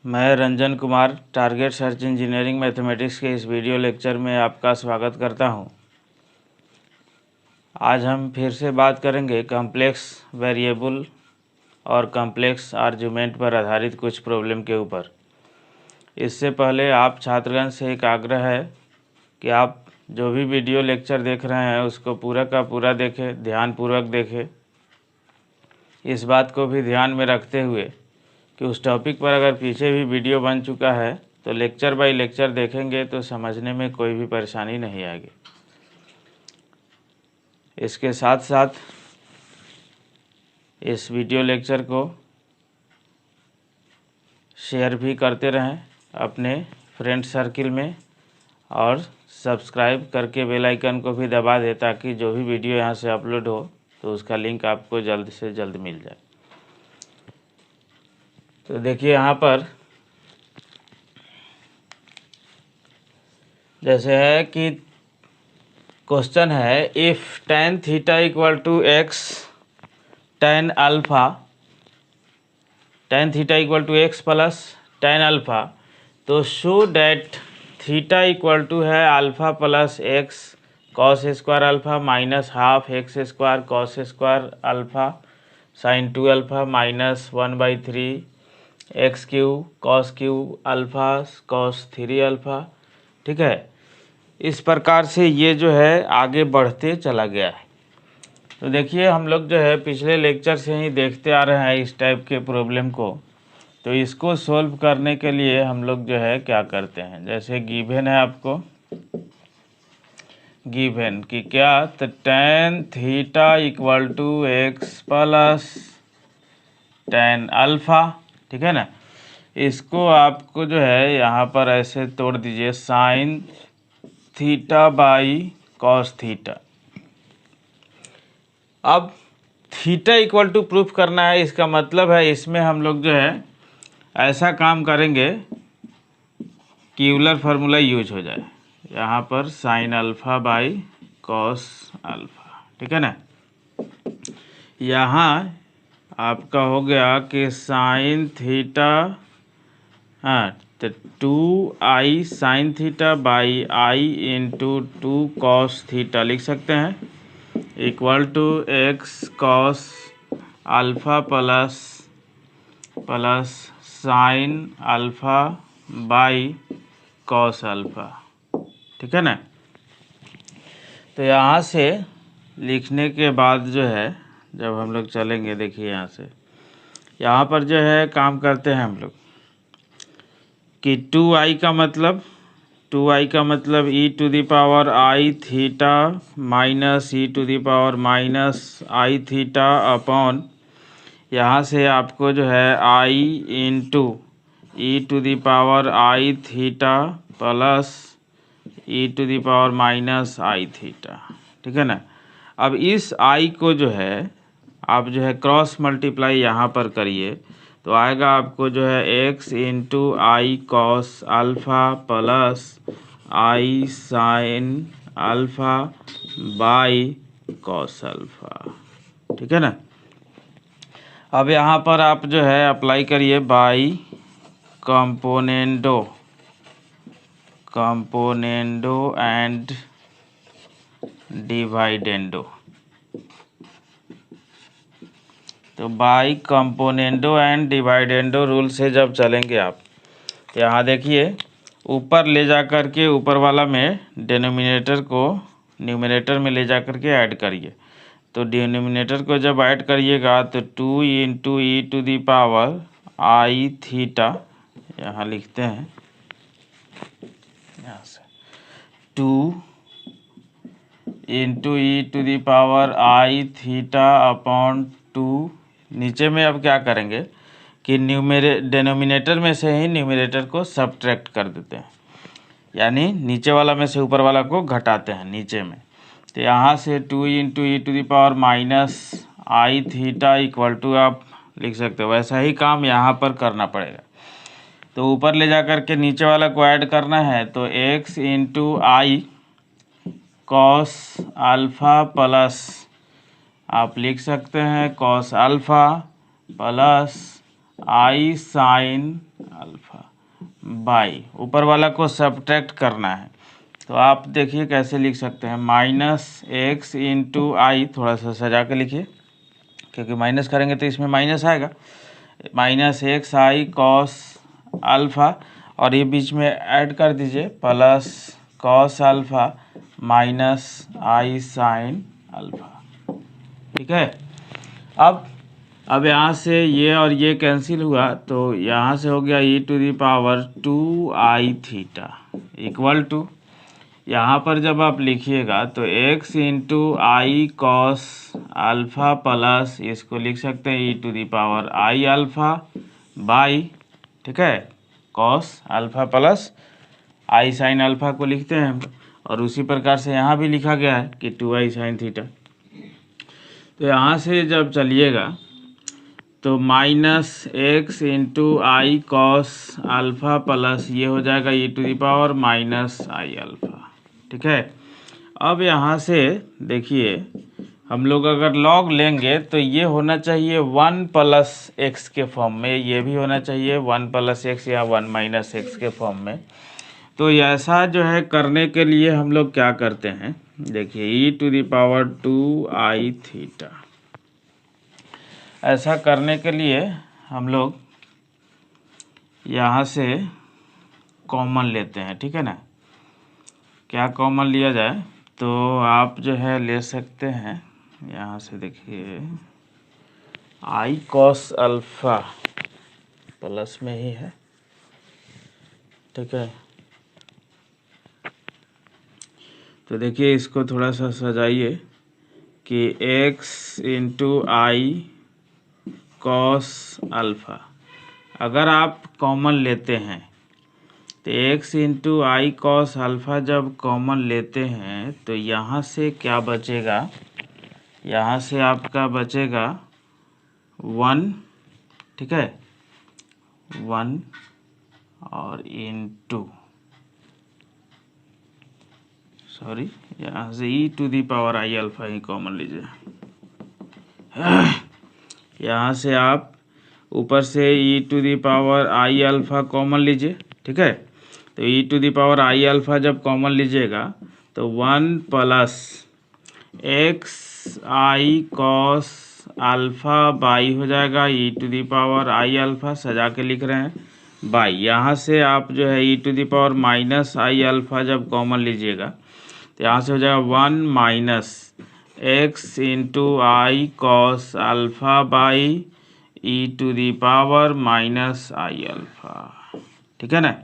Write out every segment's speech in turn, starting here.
मैं Ranjan Kumar target search engineering mathematics के इस वीडियो लेक्चर में आपका स्वागत करता हूं। आज हम फिर से बात करेंगे कॉम्प्लेक्स वेरिएबल और कॉम्प्लेक्स आर्गुमेंट पर आधारित कुछ प्रॉब्लम के ऊपर। इससे पहले आप छात्रगण से एक आग्रह है कि आप जो भी वीडियो लेक्चर देख रहे हैं उसको पूरा का पूरा देखें, ध्यानपूर्वक देखें। इस बात को भी ध्यान में रखते हुए कि उस टॉपिक पर अगर पीछे भी वीडियो बन चुका है तो लेक्चर बाय लेक्चर देखेंगे तो समझने में कोई भी परेशानी नहीं आएगी। इसके साथ साथ इस वीडियो लेक्चर को शेयर भी करते रहें अपने फ्रेंड सर्किल में और सब्सक्राइब करके बेल आइकन को भी दबा दें ताकि जो भी वीडियो यहाँ से अपलोड हो तो उसका लिंक आपको जल्द से जल्द मिल जाए। तो देखिए यहाँ पर जैसे है कि क्वेश्चन है if tan theta equal to x tan alpha, tan theta equal to x plus tan alpha, तो show that theta equal to है alpha plus x cos square alpha minus half x square cos square alpha sine 2 alpha minus 1/3 x cube cos cube alpha cos 3 alpha. ठीक है, इस प्रकार से ये जो है आगे बढ़ते चला गया है। तो देखिए हम लोग जो है पिछले लेक्चर से ही देखते आ रहे हैं इस टाइप के प्रॉब्लम को। तो इसको सॉल्व करने के लिए हम लोग जो है क्या करते हैं, जैसे गिवन है आपको गिवन कि क्या, तो tan theta equal to x plus tan alpha. ठीक है ना, इसको आपको जो है यहाँ पर ऐसे तोड़ दीजिए sign theta by cos theta. अब थीटा इक्वल टू प्रूफ करना है, इसका मतलब है इसमें हम लोग जो है ऐसा काम करेंगे कि यूलर फार्मूला यूज हो जाए। यहाँ पर sign alpha by cos alpha. ठीक है ना, यहाँ आपका हो गया कि साइन थीटा, हाँ, तो 2i sine theta by I into 2 cos theta लिख सकते हैं equal to X cos alpha plus sine alpha by cos alpha. ठीक है ना, तो यहाँ से लिखने के बाद जो है जब हम लोग चलेंगे, देखिए यहाँ पर जो है काम करते हैं हम लोग कि 2i का मतलब e to the power i theta minus e to the power minus i theta upon, यहाँ से आपको जो है i into e to the power i theta plus e to the power minus i theta. ठीक है ना, अब इस i को जो है आप जो है क्रॉस मल्टीप्लाई यहाँ पर करिए तो आएगा आपको जो है x into i cos alpha plus I sign alpha by cos alpha. ठीक है ना, अब यहाँ पर आप जो है अप्लाई करिए बाई कंपोनेंडो एंड डिवाइडेंडो। तो by componendo and dividendo rule से जब चलेंगे आप, यहाँ देखिए ऊपर ले जा कर के ऊपर वाला में डिनोमिनेटर को न्यूमरेटर में ले जा कर के ऐड करिए। तो डिनोमिनेटर को जब ऐड करिएगा तो 2 into e to the power i theta, यहाँ लिखते हैं यहाँ से 2 into e to the power i theta upon 2। नीचे में अब क्या करेंगे कि डिनोमिनेटर में से ही न्यूमरेटर को सब्ट्रैक्ट कर देते हैं, यानी नीचे वाला में से ऊपर वाला को घटाते हैं नीचे में। तो यहाँ से 2 into e to the power minus i theta equal to आप लिख सकते हो। वैसा ही काम यहाँ पर करना पड़ेगा। तो ऊपर ले जा कर के नीचे वाला को ऐड करना है, तो x into i cos alpha plus आप लिख सकते हैं cos alpha plus I sign alpha by, ऊपर वाला को सब्ट्रैक्ट करना है तो आप देखिए कैसे लिख सकते हैं, -x इंटू आई, थोड़ा सा सजा के लिखिए क्योंकि माइनस करेंगे तो इसमें माइनस आएगा, -x आई कॉस अल्फ़ा, और ये बीच में ऐड कर दीजिए plus cos alpha minus i sine alpha. ठीक है, अब यहाँ से ये और ये कैंसिल हुआ तो यहाँ से हो गया e⁻² थीटा इक्वल टू, यहाँ पर जब आप लिखिएगा तो x into i cos alpha plus इसको लिख सकते हैं e⁻i अल्फ़ा बाई, ठीक है, कॉस अल्फ़ा प्लस आई साइन अल्फ़ा को लिखते हैं हम, और उसी प्रकार से यहाँ भी लिखा गया है कि 2i साइन थीटा। तो यहाँ से जब चलिएगा तो -x into i cos alpha plus ये हो जाएगा e⁻−i अल्फ़ा। ठीक है, अब यहाँ से देखिए हम लोग अगर लॉग लेंगे तो ये होना चाहिए 1 प्लस एक्स के फॉर्म में, ये भी होना चाहिए 1 प्लस एक्स या 1 माइनस एक्स के फॉर्म में। तो ऐसा जो है करने के लिए हम लोग क्या करते हैं, देखिए e⁻²i थीटा, ऐसा करने के लिए हम लोग यहाँ से कॉमन लेते हैं। ठीक है ना, क्या कॉमन लिया जाए तो आप जो है ले सकते हैं, यहाँ से देखिए आई कॉस अल्फ़ा प्लस में ही है। ठीक है, तो देखिए इसको थोड़ा सा सजाइए कि x into i cos alpha, अगर आप कॉमन लेते हैं तो x into i cos alpha जब कॉमन लेते हैं तो यहाँ से क्या बचेगा, यहाँ से आपका बचेगा 1, ठीक है, 1 और इंटू, सॉरी यहाँ से e⁻i अल्फ़ा ही कॉमन लीजिए, यहाँ से आप ऊपर से e⁻i अल्फ़ा कॉमन लीजिए। ठीक है, तो e⁻i अल्फ़ा जब कॉमन लीजिएगा तो 1 plus x i cos alpha by हो जाएगा e⁻i अल्फ़ा, सजा के लिख रहे हैं बाई, यहाँ से आप जो है e⁻−i अल्फ़ा जब कॉमन लीजिएगा तो यहाँ से हो जाएगा 1 minus x into i cos alpha by e⁻−i alpha. ठीक है ना,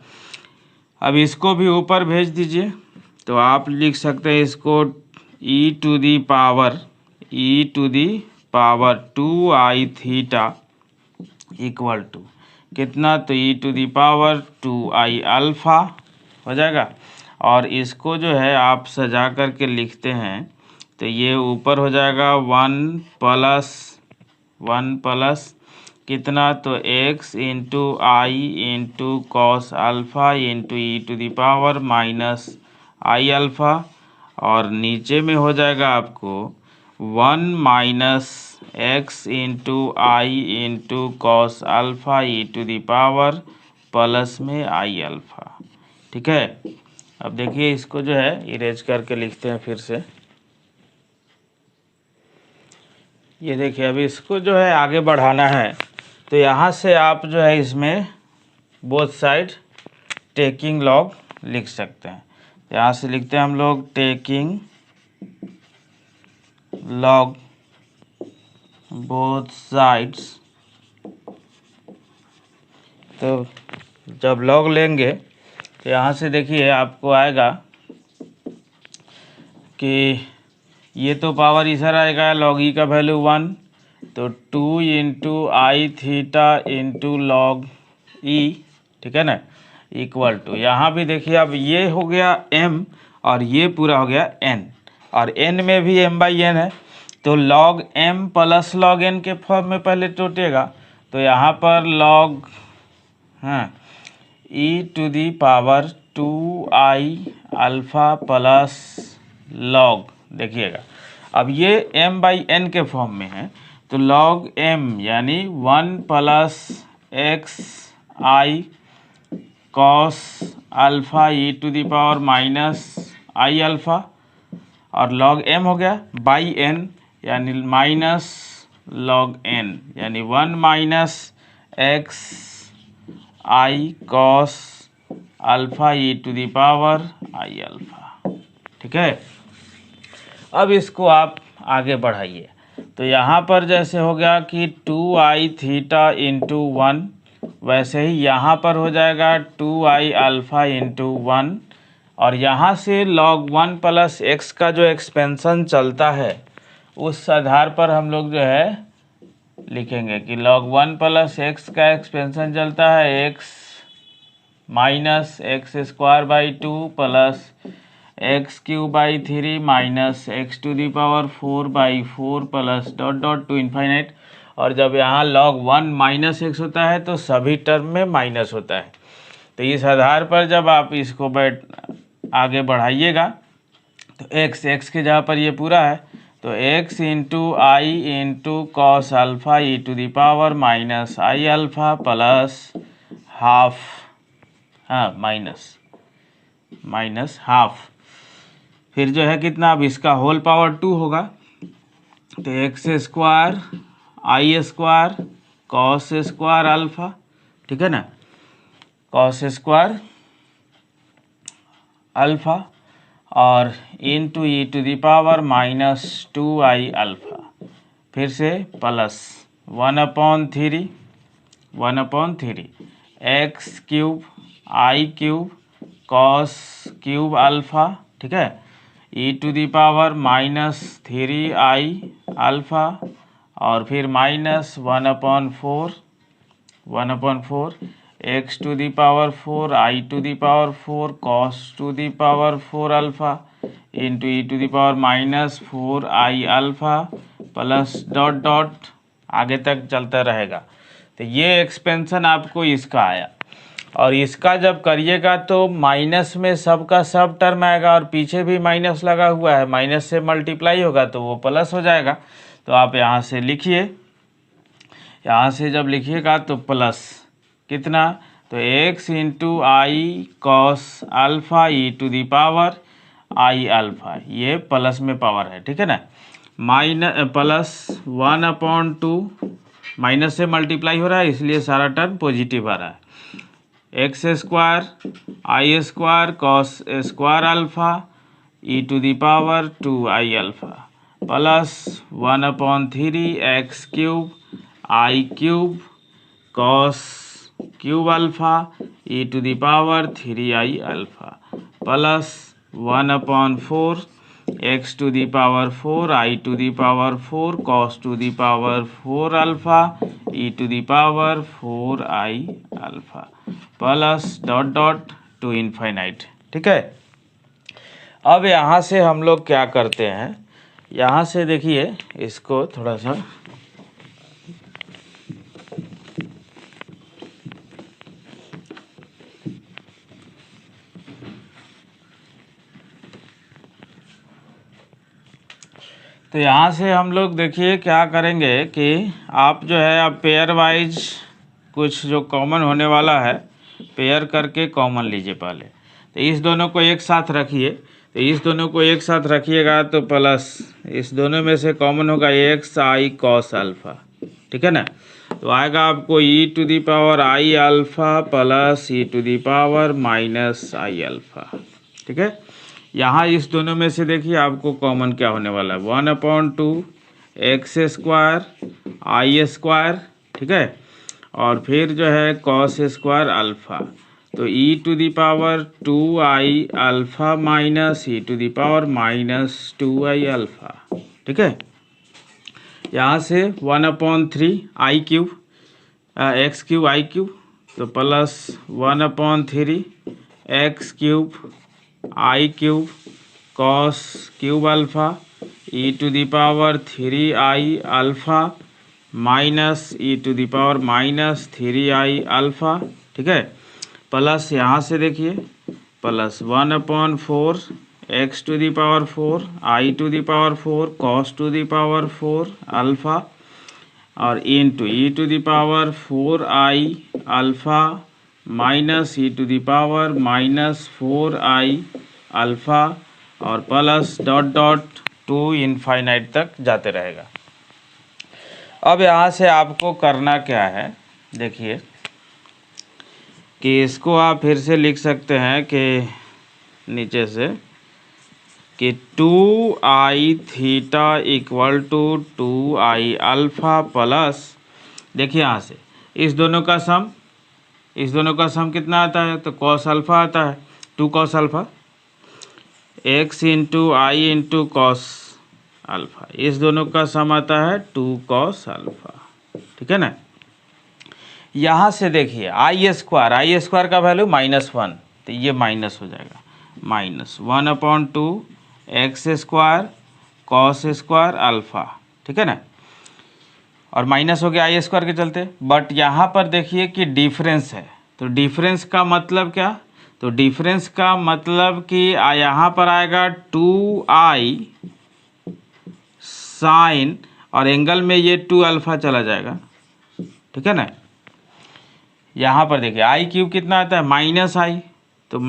अब इसको भी ऊपर भेज दीजिए तो आप लिख सकते हैं इसको e⁻²i थीटा इक्वल टू कितना, तो e⁻²i अल्फ़ा हो जाएगा, और इसको जो है आप सजा करके लिखते हैं तो ये ऊपर हो जाएगा 1 प्लस कितना, तो x into i into cos alpha into e⁻−i alpha, और नीचे में हो जाएगा आपको 1 minus x into i into cos alpha plus में i अल्फ़ा। ठीक है, अब देखिए इसको जो है इरेज करके लिखते हैं फिर से, ये देखिए अभी इसको जो है आगे बढ़ाना है तो यहाँ से आप जो है इसमें बोथ साइड टेकिंग लॉग लिख सकते हैं। यहाँ से लिखते हैं हम लोग टेकिंग लॉग बोथ साइड्स, तो जब लॉग लेंगे तो यहाँ से देखिए आपको आएगा कि ये तो पावर इधर आएगा, लॉग ई का वैल्यू 1, तो 2 इंटू आई थीटा इंटू लॉग ई, ठीक है ना, इक्वल टू, यहाँ भी देखिए अब ये हो गया m और ये पूरा हो गया n, और n में भी m/n है तो log m plus log n के फॉर्म में पहले टूटेगा, तो यहाँ पर log e⁻²i alpha plus log, देखिएगा अब ये m/n के फॉर्म में है तो log m यानी 1 plus x i cos alpha e to the power minus i alpha, और लॉग एम हो गया बाई एन, यानी माइनस लॉग एन, यानी 1 minus x i cos alpha e to the power i alpha. ठीक है, अब इसको आप आगे बढ़ाइए। तो यहाँ पर जैसे हो गया कि 2i थीटा इंटू 1, वैसे ही यहाँ पर हो जाएगा 2i अल्फ़ा इंटू 1, और यहाँ से log 1 प्लस एक्स का जो एक्सपेंशन चलता है उस आधार पर हम लोग जो है लिखेंगे कि log 1 प्लस एक्स का एक्सपेंशन चलता है x minus x square by 2 plus x cube by 3 minus x to the power 4 by 4 plus dot dot to infinite. और जब यहाँ log 1 माइनस एक्स होता है तो सभी टर्म में माइनस होता है। तो इस आधार पर जब आप इसको आगे बढ़ाइएगा तो एक्स के जहाँ पर ये पूरा है तो x into i into cos alpha e to the power minus i alpha plus half, हाँ माइनस हाफ, फिर जो है कितना, अब इसका होल पावर 2 होगा तो x square i square cos square alpha, ठीक है ना, कॉस स्क्वायर अल्फ़ा और into e to the power minus 2i alpha, फिर से plus 1/3 x cube i cube cos cube alpha, ठीक है, e to the power minus 3i alpha, और फिर minus 1/4 x to the power 4 i to the power 4 cos to the power 4 alpha into e to the power minus 4i alpha plus dot dot आगे तक चलता रहेगा। तो ये expansion आपको इसका आया, और इसका जब करिएगा तो माइनस में सबका सब टर्म आएगा और पीछे भी माइनस लगा हुआ है, माइनस से मल्टीप्लाई होगा तो वो प्लस हो जाएगा। तो आप यहाँ से लिखिए, यहाँ से जब लिखिएगा तो प्लस कितना, तो x into i cos alpha e to the power i alpha, ये प्लस में पावर है, ठीक है ना, प्लस 1/2, माइनस से मल्टीप्लाई हो रहा है इसलिए सारा टर्म पॉजिटिव आ रहा है, x square i square cos square alpha e to the power 2i alpha plus 1/3 x cube i cube cos cube alpha e to the power 3i alpha plus 1/4 x to the power 4 i to the power 4 cos to the power 4 alpha e to the power 4i alpha plus dot dot to infinite. ठीक है, अब यहाँ से हम लोग क्या करते हैं, यहाँ से देखिए इसको थोड़ा सा तो यहाँ से हम लोग देखिए क्या करेंगे कि आप जो है अब पेयर वाइज कुछ जो कॉमन होने वाला है पेयर करके कॉमन लीजिए पहले। तो इस दोनों को एक साथ रखिए, तो इस दोनों को एक साथ रखिएगा तो प्लस इस दोनों में से कॉमन होगा एक्स आई कॉस अल्फ़ा, ठीक है ना, तो आएगा आपको e to the power i alpha plus e to the power minus i alpha. ठीक है, यहाँ इस दोनों में से देखिए आपको कॉमन क्या होने वाला है, 1/2 एक्स स्क्वायर आई स्क्वायर, ठीक है, और फिर जो है कॉस स्क्वायर अल्फ़ा, तो e to the power 2i alpha minus e to the power minus 2i alpha. ठीक है, यहाँ से 1/3 i cube x cube i cube, तो plus 1/3 x cube i cube cos cube alpha e to the power 3i alpha minus e to the power minus 3i alpha. ठीक है, plus यहाँ से देखिए plus 1/4 x to the power 4 i to the power 4 cos to the power 4 alpha और into e to the power 4i alpha minus e to the power minus 4i alpha और plus dot dot to infinite तक जाते रहेगा। अब यहाँ से आपको करना क्या है, देखिए कि इसको आप फिर से लिख सकते हैं कि नीचे से कि 2i theta equal to 2i alpha plus, देखिए यहाँ से इस दोनों का सम कितना आता है, तो कॉस अल्फ़ा आता है, 2 cos alpha x into i into cos alpha, इस दोनों का सम आता है 2 कॉस अल्फ़ा, ठीक है ना। यहाँ से देखिए आई स्क्वायर का वैल्यू -1, तो ये माइनस हो जाएगा, -1/2 x square cos square alpha, ठीक है ना, और माइनस हो गया आई स्क्वायर के चलते। बट यहाँ पर देखिए कि डिफरेंस है, तो डिफरेंस का मतलब क्या, तो डिफरेंस का मतलब कि यहाँ पर आएगा 2i साइन और एंगल में ये 2 अल्फ़ा चला जाएगा, ठीक है ना। यहाँ पर देखिए आई क्यूब कितना आता है, -i, तो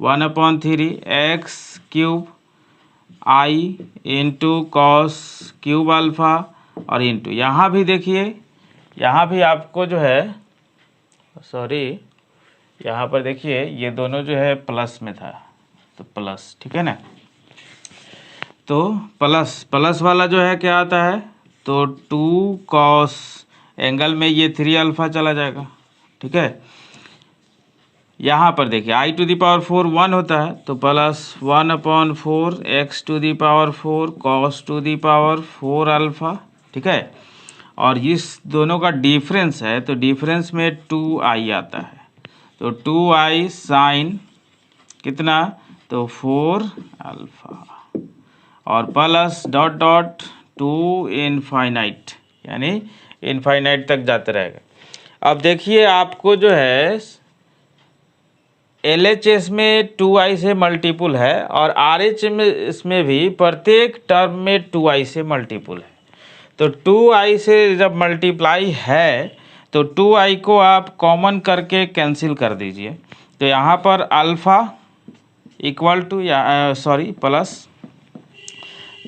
-1/3 एक्स क्यूब आई इंटू कॉस क्यूब अल्फ़ा और इंटू यहाँ भी देखिए, यहाँ भी आपको जो है यहाँ पर देखिए ये दोनों जो है प्लस में था, तो प्लस, ठीक है ना, तो प्लस वाला जो है क्या आता है, तो 2 कॉस एंगल में ये 3 अल्फ़ा चला जाएगा, ठीक है। यहाँ पर देखिए आई टू दी पावर 4 1 होता है, तो plus 1/4 x to the power 4 cos to the power 4 alpha, ठीक है। और इस दोनों का डिफरेंस है, तो डिफरेंस में 2i आता है, तो 2i साइन कितना, तो 4 अल्फ़ा और प्लस डॉट डॉट 2 इनफाइनाइट, यानी इनफाइनाइट तक जाते रहेगा। अब देखिए आपको जो है LHS में 2i से मल्टीपुल है और RH में इसमें भी प्रत्येक टर्म में 2i से मल्टीपुल है, तो 2i से जब मल्टीप्लाई है तो 2i को आप कॉमन करके कैंसिल कर दीजिए, तो यहाँ पर अल्फ़ा इक्वल टू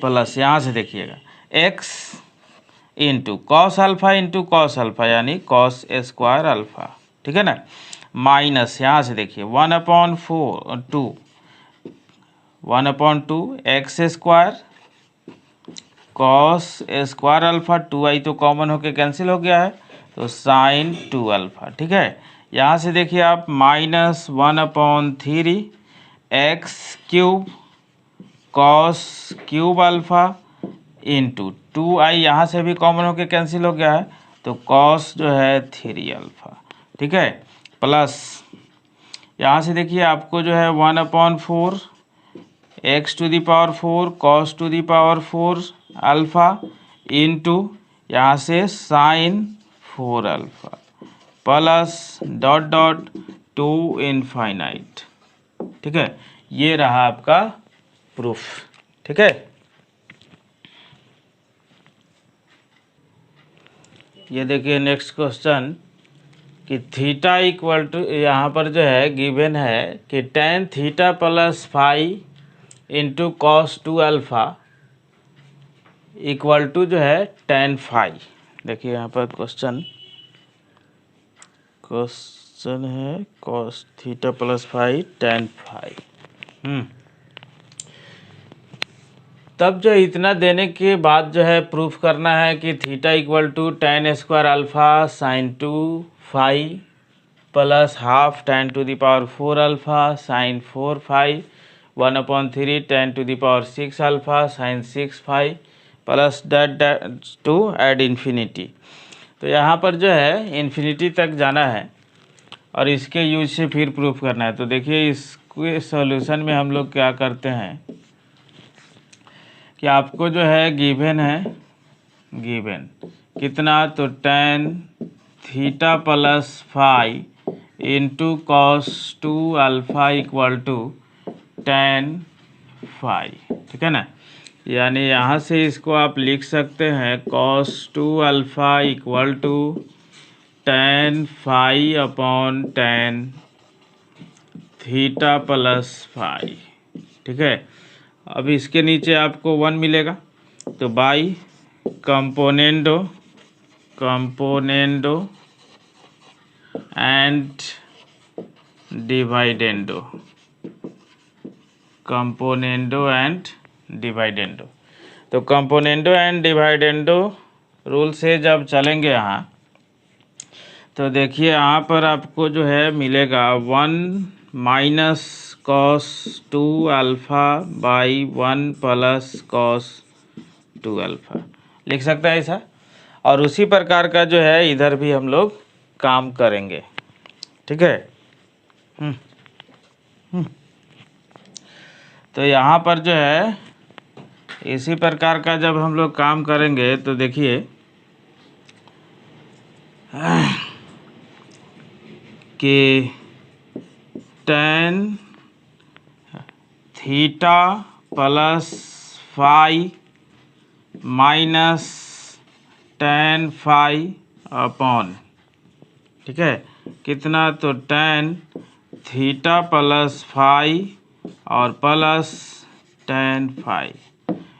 प्लस यहाँ से देखिएगा x इंटू कॉस अल्फ़ा यानी कॉस स्क्वायर अल्फ़ा, ठीक है ना, माइनस यहाँ से देखिए 1/2 x square cos square alpha, 2i तो कॉमन होके कैंसिल हो गया है, तो साइन 2 अल्फ़ा, ठीक है। यहाँ से देखिए आप -1/3 x cube cos cube alpha into 2i, यहाँ से भी कॉमन होके कैंसिल हो गया है, तो कॉस जो है 3 अल्फ़ा, ठीक है, प्लस यहाँ से देखिए आपको जो है 1/4 x to the power 4 cos to the power 4 alpha into यहाँ से sine 4 alpha plus dot dot 2 infinite, ठीक है। ये रहा आपका प्रूफ, ठीक है। ये देखिए नेक्स्ट क्वेश्चन कि थीटा इक्वल टू, यहाँ पर जो है गिवन है कि tan theta plus phi into cos 2 alpha equal to जो है tan फाई। देखिए यहाँ पर क्वेश्चन है cos theta plus phi tan phi. तब जो इतना देने के बाद जो है प्रूफ करना है कि theta equal to tan square alpha sine 2 phi plus half tan to the power 4 alpha sine 4 phi 1/3 tan to the power 6 alpha sine 6 phi plus dot to ad infinity. तो यहाँ पर जो है इन्फिनिटी तक जाना है और इसके यूज से फिर प्रूफ करना है। तो देखिए इसके सॉल्यूशन में हम लोग क्या करते हैं कि आपको जो है गिवन कितना, तो tan theta plus phi into cos 2 alpha equal to tan phi, ठीक है ना। यानी यहाँ से इसको आप लिख सकते हैं cos 2 alpha equal to tan phi upon tan theta plus phi. ठीक है, अब इसके नीचे आपको 1 मिलेगा, तो बाई कंपोनेंडो एंड डिवाइडेंडो। तो कंपोनेंडो एंड डिवाइडेंडो रूल से जब चलेंगे यहाँ, तो देखिए यहाँ पर आपको जो है मिलेगा 1 minus cos 2 alpha by 1 plus cos 2 alpha लिख सकते हैं ऐसा। और उसी प्रकार का जो है इधर भी हम लोग काम करेंगे। ठीक है, तो यहाँ पर जो है इसी प्रकार का जब हम लोग काम करेंगे तो देखिए कि tan theta plus phi minus tan phi upon, ठीक है, कितना, तो tan थीटा प्लस फाई और प्लस tan फाई।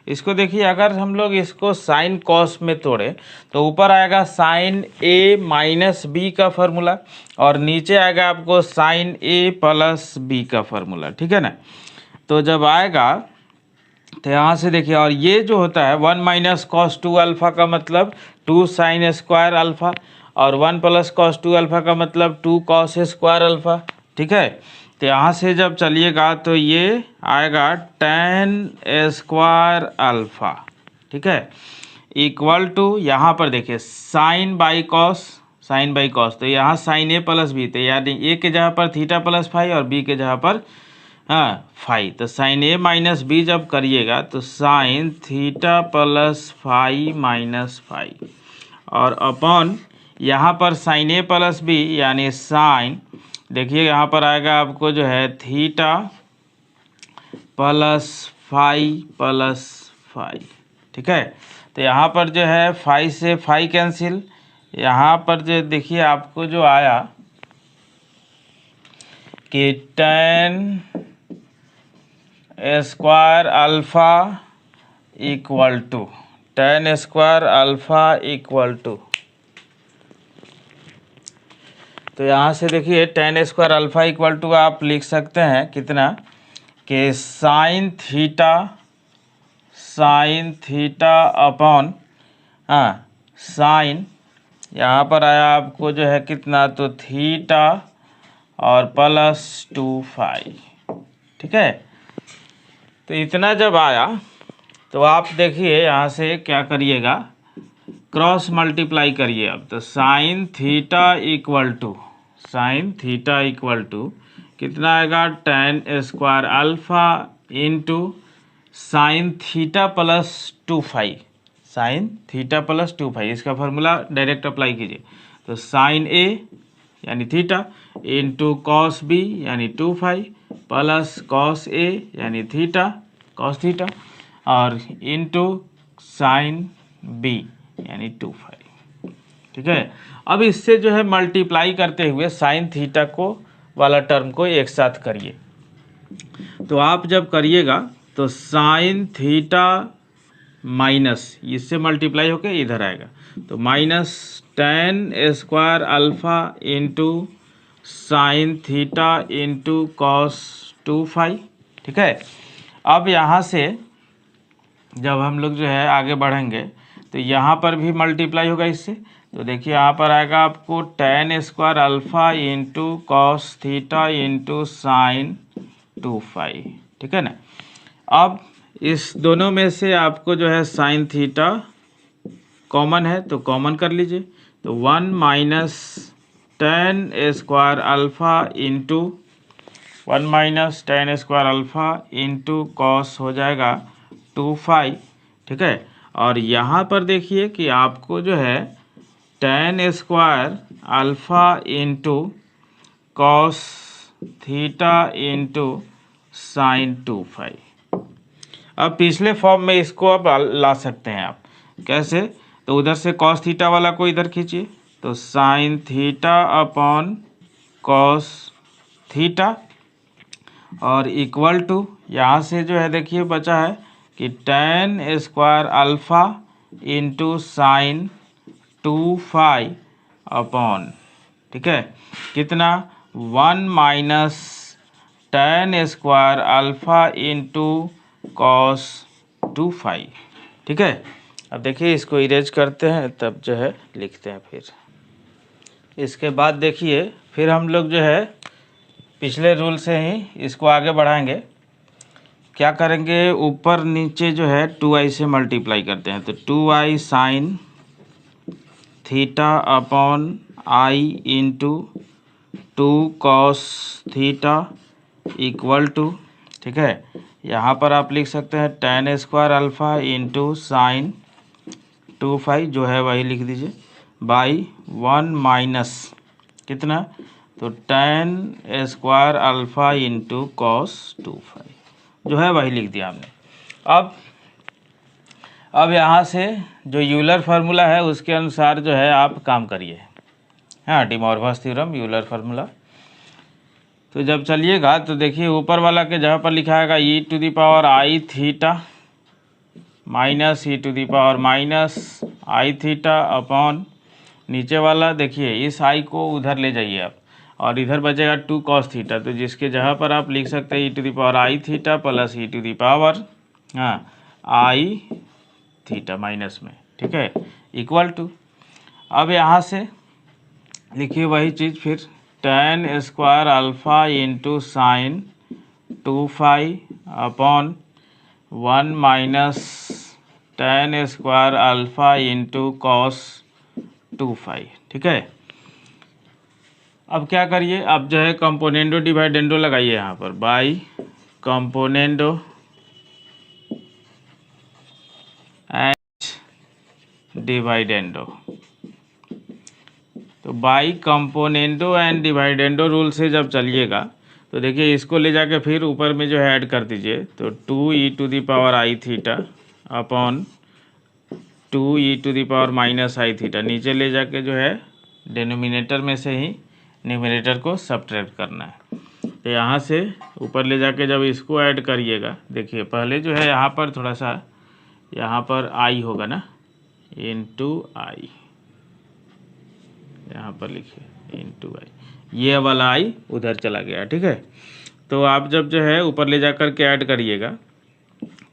इसको देखिए, अगर हम लोग इसको साइन कॉस में तोड़े तो ऊपर आएगा साइन ए माइनस बी का फॉर्मूला और नीचे आएगा आपको साइन ए प्लस बी का फॉर्मूला। ठीक है ना, तो जब आएगा तो यहाँ से देखिए, और ये जो होता है 1 माइनस कॉस 2 अल्फ़ा का मतलब 2 साइन स्क्वायर अल्फ़ा और 1 प्लस कॉस 2 अल्फ़ा का मतलब 2 कॉस स्क्वायर अल्फ़ा। ठीक है, तो यहाँ से जब चलिएगा तो ये आएगा tan स्क्वायर अल्फ़ा। ठीक है, इक्वल टू, यहाँ पर देखिए साइन बाई कॉस, तो यहाँ साइन ए प्लस बी, तो यानी ए के जगह पर थीटा प्लस फाई और बी के जगह पर फाई, तो साइन ए माइनस बी जब करिएगा तो sine theta plus phi minus phi और अपॉन यहाँ पर साइन ए प्लस बी यानी साइन, देखिए यहाँ पर आएगा आपको जो है थीटा प्लस फाई। ठीक है, तो यहाँ पर जो है फाई से फाई कैंसिल, यहाँ पर जो देखिए आपको जो आया कि tan square alpha equal to तो यहाँ से देखिए tan square alpha equal to आप लिख सकते हैं कितना, कि साइन थीटा अपॉन साइन, यहाँ पर आया आपको जो है कितना, तो थीटा और प्लस 2 फाई। ठीक है, तो इतना जब आया तो आप देखिए यहाँ से क्या करिएगा, क्रॉस मल्टीप्लाई करिए। अब तो साइन थीटा इक्वल टू कितना आएगा, tan square alpha into sine theta plus 2 phi, इसका फार्मूला डायरेक्ट अप्लाई कीजिए। तो साइन ए यानी थीटा इंटू कॉस बी यानी 2 फाई प्लस कॉस ए यानी कॉस थीटा और इंटू साइन बी यानी 2 फाई। ठीक है, अब इससे जो है मल्टीप्लाई करते हुए साइन थीटा को वाला टर्म को एक साथ करिए। तो आप जब करिएगा तो साइन थीटा माइनस इससे मल्टीप्लाई होके इधर आएगा, तो minus tan square alpha into sine theta into cos 2 phi. ठीक है, अब यहाँ से जब हम लोग जो है आगे बढ़ेंगे तो यहाँ पर भी मल्टीप्लाई होगा इससे, तो देखिए यहाँ पर आएगा आपको tan square alpha into cos theta into sine 2 phi. ठीक है ना, अब इस दोनों में से आपको जो है साइन थीटा कॉमन है तो कॉमन कर लीजिए, तो 1 minus tan square alpha into 1 minus tan square alpha into cos हो जाएगा 2 फाई। ठीक है, और यहाँ पर देखिए कि आपको जो है tan square alpha into cos theta into sine 2 phi. अब पिछले फॉर्म में इसको अब ला सकते हैं आप, कैसे, तो उधर से कॉस थीटा वाला को इधर खींचिए, तो sine theta upon cos theta और इक्वल टू यहाँ से जो है देखिए बचा है कि tan square alpha into sine 2 upon, ठीक है, कितना 1 minus tan square alpha into cos 2 ठीक है। अब देखिए इसको इरेज करते हैं तब जो है लिखते हैं। फिर इसके बाद देखिए फिर हम लोग जो है पिछले रूल से ही इसको आगे बढ़ाएंगे। क्या करेंगे, ऊपर नीचे जो है 2i से मल्टीप्लाई करते हैं, तो 2i sine theta upon i into 2 cos theta equal to, ठीक है, यहाँ पर आप लिख सकते हैं tan square alpha into sine 2 जो है वही लिख दीजिए बाई 1 माइनस कितना, तो tan square alpha into cos 2 जो है वही लिख दिया हमने। अब यहाँ से जो यूलर फार्मूला है उसके अनुसार जो है आप काम करिए। हाँ, D Morgan's theorem, Euler formula. तो जब चलिएगा तो देखिए ऊपर वाला के जगह पर लिखा है e to the power i theta minus e to the power minus i theta upon, नीचे वाला देखिए इस आई को उधर ले जाइए आप और इधर बचेगा 2 कॉस थीटा, तो जिसके जगह पर आप लिख सकते हैं e to the power i theta plus e to the power i theta minus में, ठीक है, इक्वल टू। अब यहाँ से लिखिए वही चीज़ फिर tan square alpha into sine 2 upon 1 minus tan square alpha into cos 2 ठीक है। अब क्या करिए, अब जो है कंपोनेंडो डिवाइडेंडो लगाइए यहाँ पर, बाई कंपोनेंडो एंड डिवाइडेंडो। तो by componendo and dividendo rule से जब चलिएगा तो देखिए इसको ले जाके फिर ऊपर में जो है ऐड कर दीजिए, तो 2 e to the power i theta upon 2 e to the power minus i theta, नीचे ले जाके जो है डिनोमिनेटर में से ही न्यूमरेटर को सब्ट्रैक्ट करना है। तो यहाँ से ऊपर ले जाके जब इसको ऐड करिएगा, देखिए पहले जो है यहाँ पर थोड़ा सा यहाँ पर आई होगा ना, इंटू आई, यहाँ पर लिखिए इंटू आई, ये वाला आई उधर चला गया, ठीक है। तो आप जब जो है ऊपर ले जाकर के ऐड करिएगा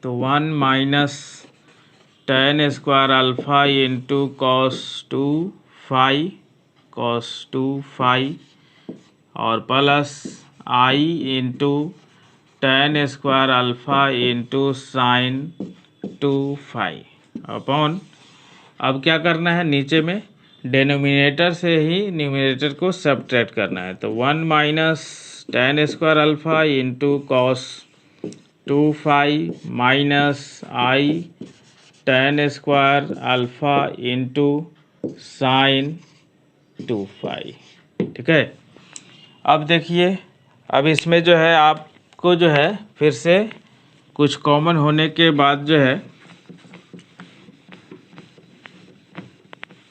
तो 1 minus tan square alpha into cos 2 और plus i into tan square alpha into sine 2 upon, अब क्या करना है, नीचे में डेनोमिनेटर से ही न्यूमरेटर को सब्ट्रैक्ट करना है, तो 1 minus tan square alpha into cos 2 minus i tan square alpha into sine 2 ठीक है। अब देखिए अब इसमें जो है आपको जो है फिर से कुछ कॉमन होने के बाद जो है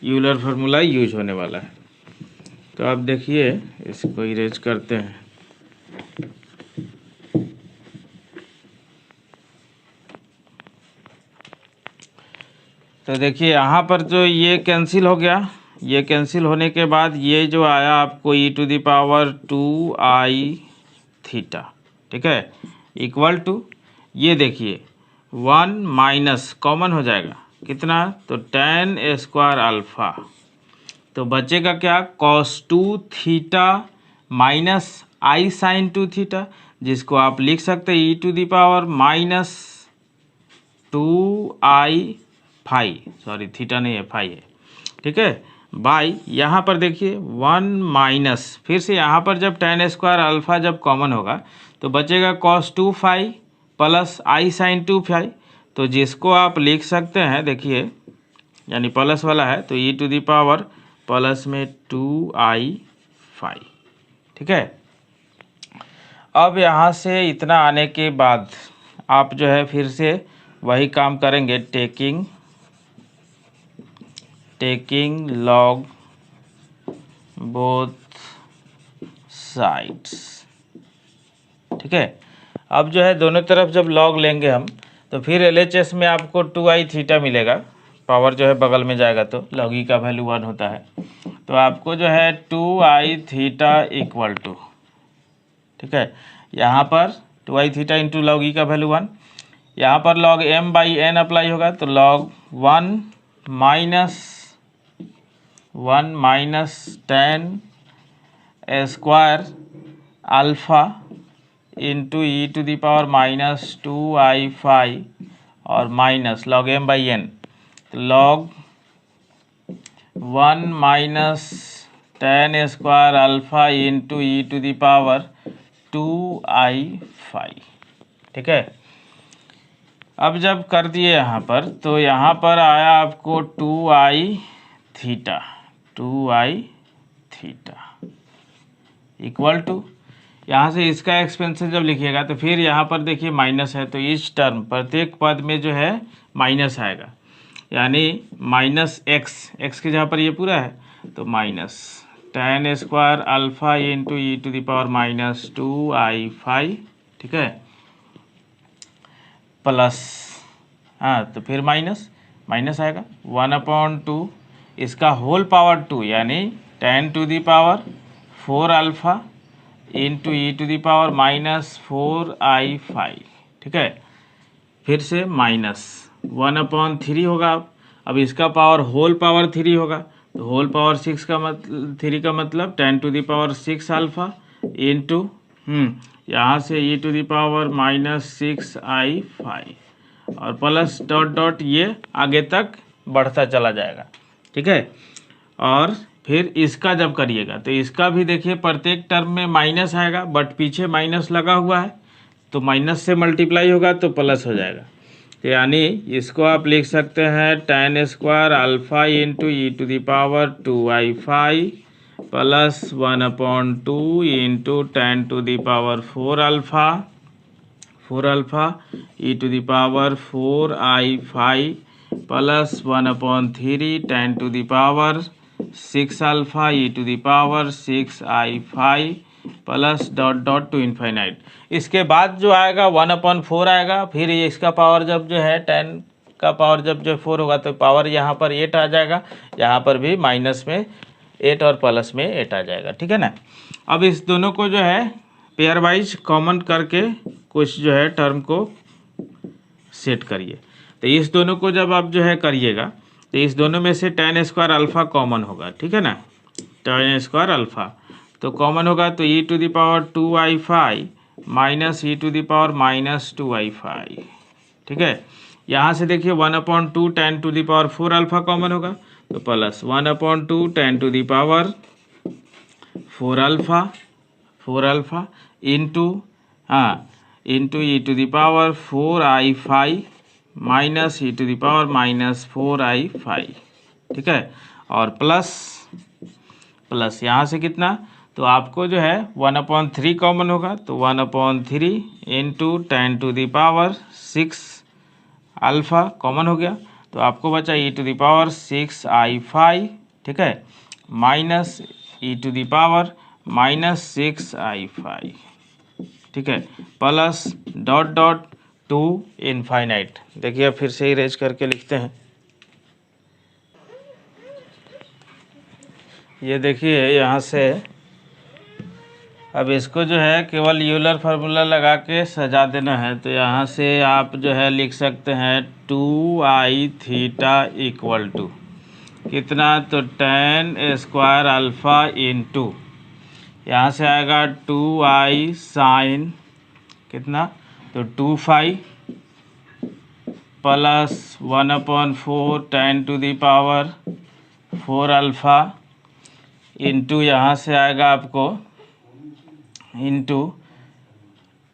यूलर फार्मूला यूज होने वाला है। तो आप देखिए इसको इरेज करते हैं, तो देखिए यहाँ पर जो ये कैंसिल हो गया, ये कैंसिल होने के बाद ये जो आया आपको e to the power 2i theta, ठीक है, इक्वल टू, ये देखिए 1 माइनस कॉमन हो जाएगा कितना, तो tan स्क्वायर अल्फ़ा, तो बचेगा क्या, cos 2 theta minus i sine 2 theta, जिसको आप लिख सकते हैं e to the power minus 2i sorry theta नहीं है फाई है, ठीक है, बाई यहाँ पर देखिए 1 माइनस, फिर से यहाँ पर जब tan स्क्वायर अल्फ़ा जब कॉमन होगा तो बचेगा cos 2 प्लस आई साइन 2 तो जिसको आप लिख सकते हैं, देखिए यानी प्लस वाला है तो e to the power plus में 2i, ठीक है। अब यहाँ से इतना आने के बाद आप जो है फिर से वही काम करेंगे, टेकिंग लॉग बोथ साइड्स। ठीक है, अब जो है दोनों तरफ जब लॉग लेंगे हम तो फिर LHS में आपको 2i थीटा मिलेगा, पावर जो है बगल में जाएगा तो लॉग ई का वैल्यू 1 होता है, तो आपको जो है 2i थीटा इक्वल टू, ठीक है, यहाँ पर 2i थीटा इंटू लॉग ई का वैल्यू 1, यहाँ पर लॉग m/n अप्लाई होगा तो log 1 minus tan square alpha into e⁻⁻² और माइनस लॉग m/n, तो log 1 minus tan square alpha into e⁻²i²। ठीक है, अब जब कर दिए यहाँ पर तो यहाँ पर आया आपको 2i थीटा इक्वल टू, यहाँ से इसका एक्सपेंशन जब लिखिएगा तो फिर यहाँ पर देखिए माइनस है, तो इस टर्म प्रत्येक पद में जो है माइनस आएगा, यानी माइनस एक्स की जगह पर ये पूरा है तो minus tan square alpha into e⁻²i²। ठीक है, प्लस, हाँ तो फिर माइनस आएगा 1/2 इसका होल पावर 2 यानी tan⁴ अल्फ़ा इंटू e⁻⁻⁴i²। ठीक है, फिर से माइनस 1/3 होगा, अब इसका पावर होल पावर 3 होगा तो होल पावर 6 का मतलब 3 का मतलब tan⁶ अल्फ़ा इंटू यहाँ से e⁻⁻⁶i² और प्लस डॉट डॉट ये आगे तक बढ़ता चला जाएगा। ठीक है, और फिर इसका जब करिएगा तो इसका भी देखिए प्रत्येक टर्म में माइनस आएगा, बट पीछे माइनस लगा हुआ है तो माइनस से मल्टीप्लाई होगा तो प्लस हो जाएगा, तो यानी इसको आप लिख सकते हैं tan square alpha into e⁻² plus 1/2 into tan⁴ alpha e⁻⁴i² plus 1/3 tan⁶ alpha e⁻⁶i² plus dot dot to infinite. इसके बाद जो आएगा 1/4 आएगा, फिर इसका पावर जब जो है tan का पावर जब जो 4 होगा तो पावर यहाँ पर 8 आ जाएगा, यहाँ पर भी माइनस में 8 और प्लस में 8 आ जाएगा। ठीक है ना, अब इस दोनों को जो है पेयर वाइज कॉमन करके कुछ जो है टर्म को सेट करिए, तो इस दोनों को जब आप जो है करिएगा तो इस दोनों में से tan स्क्वायर अल्फ़ा कॉमन होगा। ठीक है ना, tan स्क्वायर अल्फ़ा तो कॉमन होगा तो e⁻² माइनस e⁻⁻²i²। ठीक है, यहाँ से देखिए 1/2 tan⁴ अल्फ़ा कॉमन होगा तो plus 1/2 tan⁴ alpha into e⁻⁴i² minus e⁻⁻⁴i²। ठीक है, और प्लस यहाँ से कितना, तो आपको जो है 1/3 कॉमन होगा तो 1/3 इंटू tan⁶ अल्फ़ा कॉमन हो गया तो आपको बचा e⁻⁶i²। ठीक है, माइनस e⁻⁻⁶i²। ठीक है, plus dot dot to infinite. देखिए फिर से इरेज करके लिखते हैं, ये देखिए यहाँ से अब इसको जो है केवल यूलर फार्मूला लगा के सजा देना है, तो यहाँ से आप जो है लिख सकते हैं 2i थीटा इक्वल टू कितना, तो tan स्क्वायर अल्फ़ा इंटू यहाँ से आएगा 2i साइन कितना, तो 2 प्लस 1/4 tan⁴ अल्फ़ा इंटू यहाँ से आएगा आपको इंटू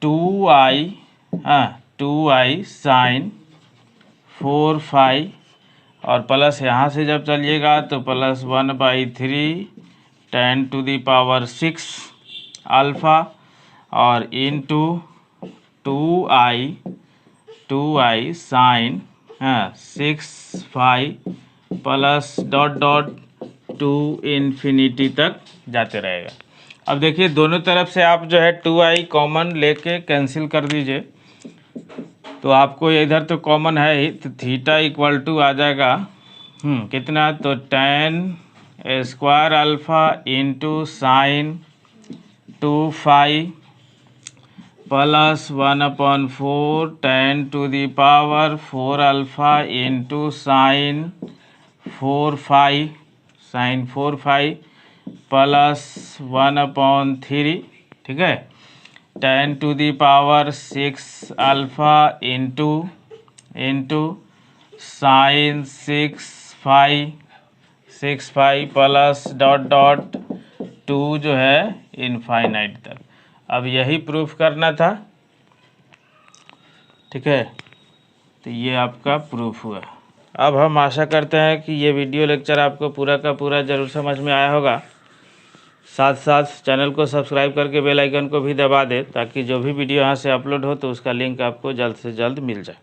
2i साइन 4 और प्लस यहाँ से जब चलिएगा तो प्लस 1/3 tan⁶ अल्फ़ा और into 2i sine 6 plus dot dot to infinity तक जाते रहेगा। अब देखिए दोनों तरफ से आप जो है 2i कॉमन लेके कैंसिल कर दीजिए, तो आपको इधर तो कॉमन है ही, तो थीटा इक्वल टू आ जाएगा कितना, तो tan square alpha into sine 2 plus 1/4 tan to the power 4 alpha into sine 4 plus 1/3, ठीक है, tan to the power 6 alpha into sine 6 plus dot 2 जो है इनफाइनाइट तक। अब यही प्रूफ करना था, ठीक है, तो ये आपका प्रूफ हुआ। अब हम आशा करते हैं कि ये वीडियो लेक्चर आपको पूरा का पूरा ज़रूर समझ में आया होगा। साथ साथ चैनल को सब्सक्राइब करके बेल आइकन को भी दबा दे, ताकि जो भी वीडियो यहाँ से अपलोड हो तो उसका लिंक आपको जल्द से जल्द मिल जाए।